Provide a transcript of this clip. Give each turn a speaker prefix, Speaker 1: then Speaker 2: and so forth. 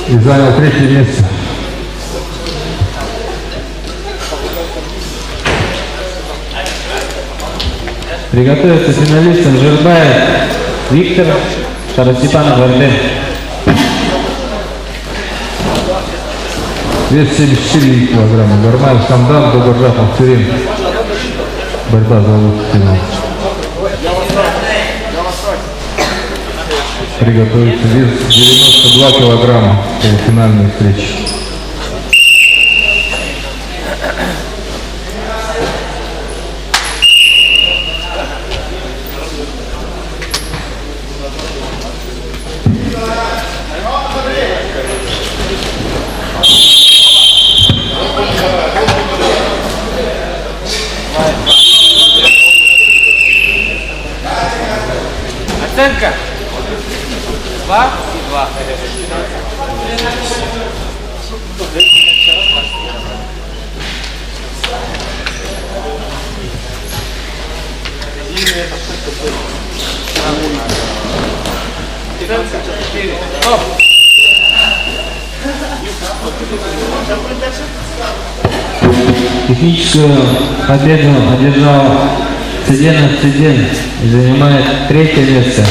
Speaker 1: И занял третье место.
Speaker 2: Приготовиться финалистам Жирбаев Виктор, Старостепанов Артем.
Speaker 1: Вес 74 килограмма. Гармаев Хамдан, Добржапов Цирин. Борьба за лучший финал. Приготовиться. Вес 92 килограмма. Полуфинальной встречи.
Speaker 3: Оценка 2 и 2. Оценка 4. Стоп.
Speaker 2: Техническую победу одержал Циденов Циден и занимает третье место.